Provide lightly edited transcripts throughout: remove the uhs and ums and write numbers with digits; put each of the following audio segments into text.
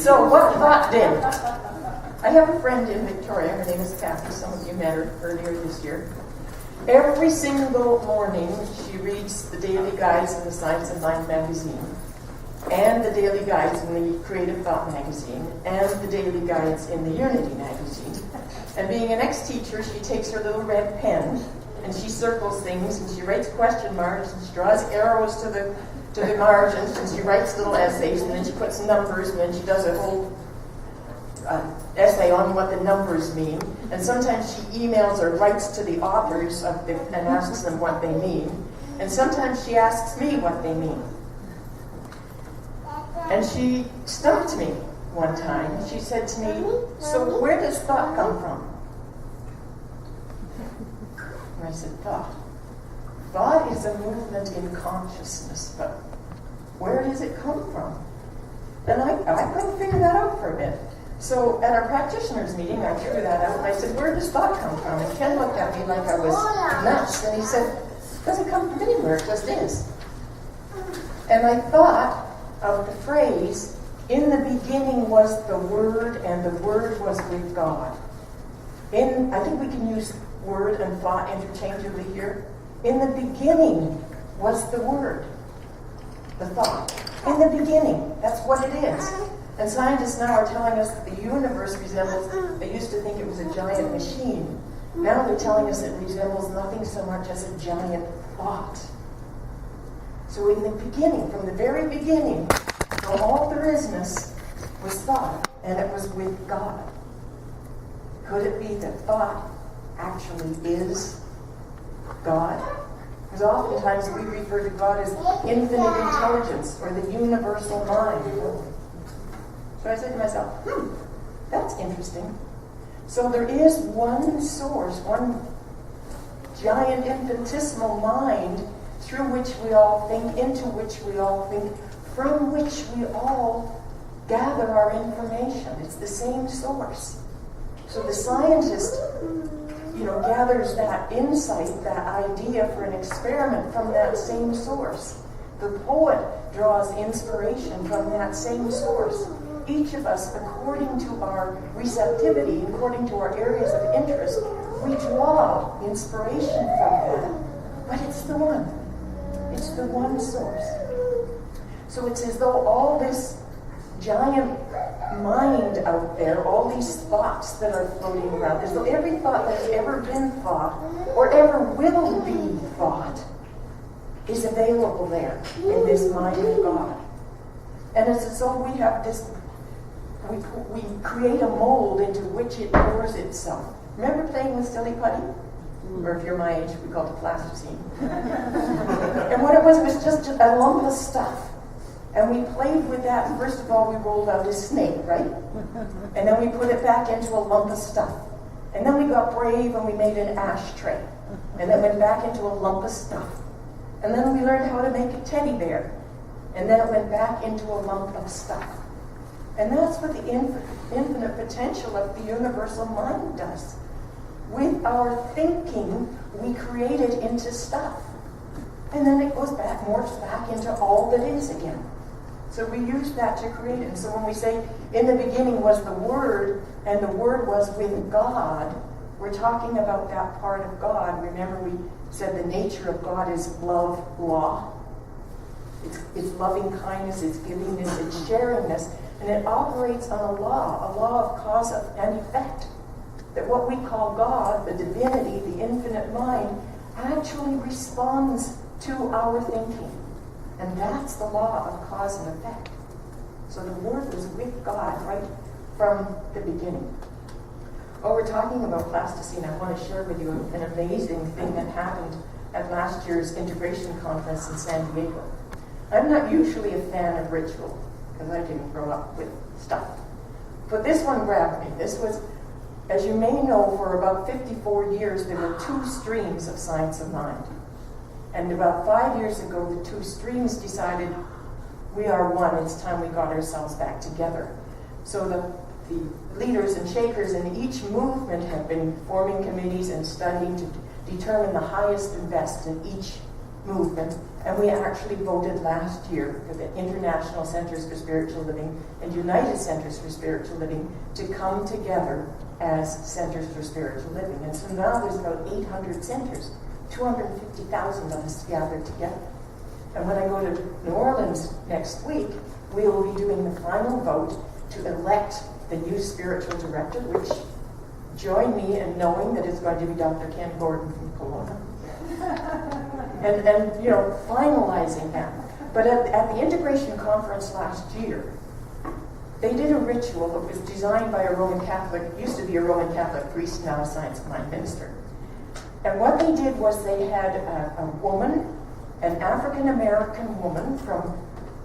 So what thought did? I have a friend in Victoria, her name is Kathy, some of you met her earlier this year. Every single morning she reads the daily guides in the Science of Mind magazine, and the daily guides in the Creative Thought magazine, and the daily guides in the Unity magazine. And being an ex-teacher, she takes her little red pen and she circles things and she writes question marks and she draws arrows to the margins and she writes little essays and then she puts numbers and then she does a whole essay on what the numbers mean. And sometimes she emails or writes to the authors and asks them what they mean. And sometimes she asks me what they mean. And she stumped me one time. She said to me, so where does thought come from? And I said, thought. Thought is a movement in consciousness, but where does it come from? And I couldn't figure that out for a bit. So at our practitioners meeting, I threw that out and I said, where does thought come from? And Ken looked at me like I was nuts and he said, it doesn't come from anywhere, it just is. And I thought of the phrase, in the beginning was the Word and the Word was with God. I think we can use word and thought interchangeably here. In the beginning was the Word, the thought. In the beginning, that's what it is. And scientists now are telling us that the universe resembles, they used to think it was a giant machine. Now they're telling us it resembles nothing so much as a giant thought. So in the beginning, from the very beginning, from all there isness was thought, and it was with God. Could it be that thought actually is God? Because oftentimes we refer to God as infinite intelligence or the universal mind. So I said to myself, that's interesting. So there is one source, one giant infinitesimal mind through which we all think, into which we all think, from which we all gather our information. It's the same source. So the scientist, gathers that insight, that idea for an experiment from that same source. The poet draws inspiration from that same source. Each of us, according to our receptivity, according to our areas of interest, we draw inspiration from that. But it's the one. It's the one source. So it's as though all this giant mind out there, all these thoughts that are floating around, as though every thought that has ever been thought or ever will be thought is available there in this mind of God. And it's as though we have this, we create a mold into which it pours itself. Remember playing with silly putty? Or if you're my age, we called it plasticine. And what it was just a lump of stuff. And we played with that. And first of all, we rolled out a snake, right? And then we put it back into a lump of stuff. And then we got brave and we made an ashtray. And then went back into a lump of stuff. And then we learned how to make a teddy bear. And then it went back into a lump of stuff. And that's what the infinite potential of the universal mind does. With our thinking, we create it into stuff. And then it goes back, morphs back into all that is again. So we use that to create it. And so when we say, in the beginning was the Word, and the Word was with God, we're talking about that part of God. Remember we said the nature of God is love, law. It's loving kindness, it's givingness, it's sharingness. And it operates on a law of cause and effect. That what we call God, the divinity, the infinite mind, actually responds to our thinking. And that's the law of cause and effect. So the Word was with God right from the beginning. Oh, we're talking about plasticine. I want to share with you an amazing thing that happened at last year's integration conference in San Diego. I'm not usually a fan of ritual, because I didn't grow up with stuff. But this one grabbed me. This was, as you may know, for about 54 years, there were two streams of Science of Mind. And about 5 years ago, the two streams decided, we are one, it's time we got ourselves back together. So the leaders and shakers in each movement have been forming committees and studying to determine the highest and best in each movement, and we actually voted last year for the International Centers for Spiritual Living and United Centers for Spiritual Living to come together as Centers for Spiritual Living. And so now there's about 800 centers, 250,000 of us gathered together. And when I go to New Orleans next week, we will be doing the final vote to elect the new spiritual director, which join me in knowing that it's going to be Dr. Ken Gordon from Kelowna. and you know, finalizing that. But at the integration conference last year, they did a ritual that was designed by a Roman Catholic, used to be a Roman Catholic priest, now a Science of Mind minister. And what they did was they had a woman, an African-American woman from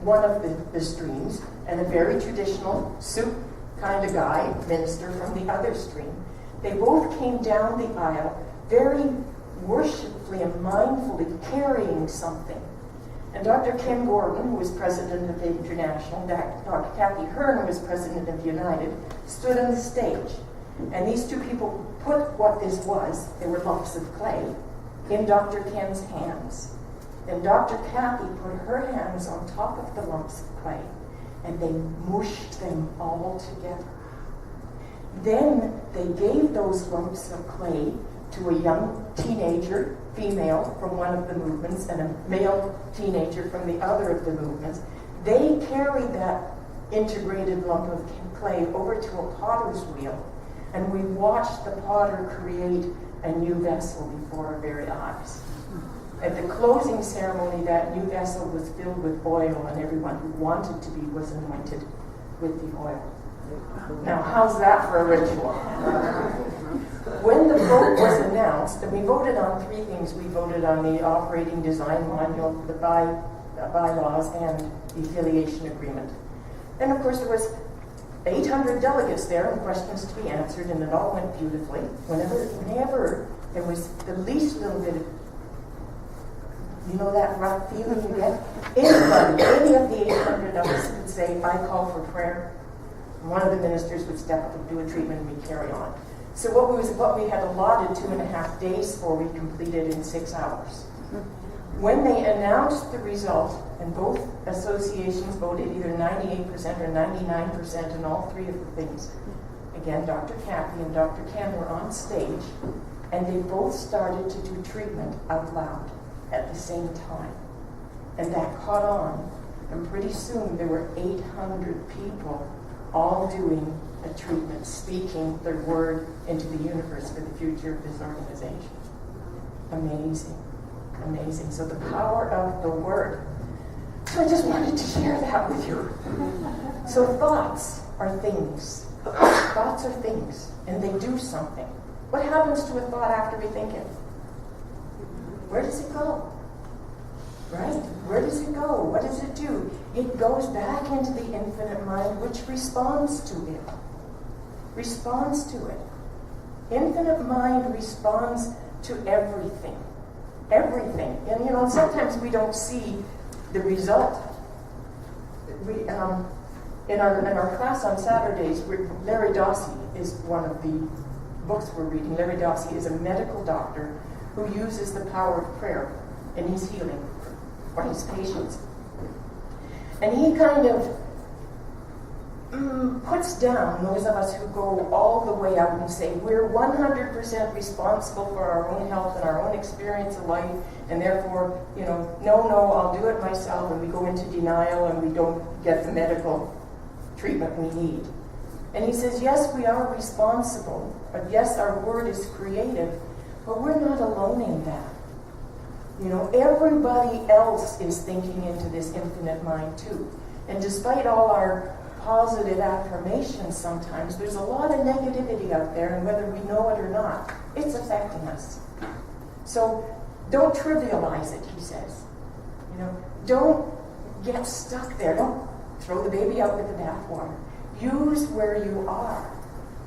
one of the streams, and a very traditional suit kind of guy, minister from the other stream. They both came down the aisle, very worshipfully and mindfully carrying something. And Dr. Ken Gordon, who was president of the International, Dr. Kathy Hearn, who was president of United, stood on the stage. And these two people put what this was, they were lumps of clay, in Dr. Ken's hands. And Dr. Kathy put her hands on top of the lumps of clay, and they mushed them all together. Then they gave those lumps of clay to a young teenager, female, from one of the movements, and a male teenager from the other of the movements. They carried that integrated lump of clay over to a potter's wheel, and we watched the potter create a new vessel before our very eyes. At the closing ceremony, that new vessel was filled with oil, and everyone who wanted to be was anointed with the oil. Now, how's that for a ritual? When the vote was announced, and we voted on three things. We voted on the operating design manual, the bylaws, and the affiliation agreement. And of course, there was 800 delegates there and questions to be answered, and it all went beautifully. Whenever there was the least little bit of, you know, that rough feeling you get? Anybody, any of the 800 of us could say, I call for prayer. One of the ministers would step up and do a treatment, and we'd carry on. So what we had allotted 2.5 days for, we completed in 6 hours. When they announced the result, and both associations voted either 98% or 99% in all three of the things, again, Dr. Kathy and Dr. Ken were on stage, and they both started to do treatment out loud at the same time. And that caught on, and pretty soon there were 800 people all doing a treatment, speaking their word into the universe for the future of this organization. Amazing, amazing. So the power of the word. So I just wanted to share that with you. So thoughts are things. Thoughts are things, and they do something. What happens to a thought after we think it? Where does it go? Right? Where does it go? What does it do? It goes back into the infinite mind, which responds to it. Responds to it. Infinite mind responds to everything. Everything. And you know, sometimes we don't see the result. In our class on Saturdays, Larry Dossey is one of the books we're reading. Larry Dossey is a medical doctor who uses the power of prayer in his healing for his patients. And he kind of puts down those of us who go all the way out and say, we're 100% responsible for our own health and our own experience of life, and therefore, you know, no, I'll do it myself, and we go into denial and we don't get the medical treatment we need. And he says, yes, we are responsible, but yes, our word is creative, but we're not alone in that. You know, everybody else is thinking into this infinite mind too. And despite all our positive affirmations sometimes, there's a lot of negativity out there, and whether we know it or not, it's affecting us. So don't trivialize it, he says. You know, don't get stuck there. Don't throw the baby out with the bathwater. Use where you are.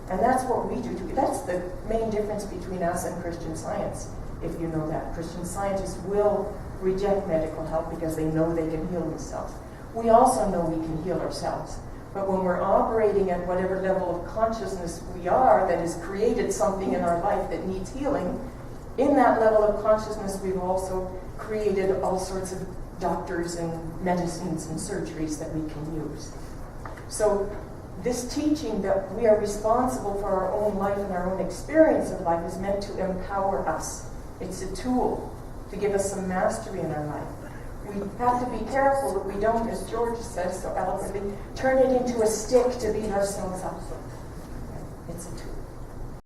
And that's what we do. That's the main difference between us and Christian Science, if you know that. Christian scientists will reject medical help because they know they can heal themselves. We also know we can heal ourselves. But when we're operating at whatever level of consciousness we are that has created something in our life that needs healing, in that level of consciousness we've also created all sorts of doctors and medicines and surgeries that we can use. So this teaching that we are responsible for our own life and our own experience of life is meant to empower us. It's a tool to give us some mastery in our life. We have to be careful that we don't, as George says so eloquently, turn it into a stick to beat ourselves up. It's a tool.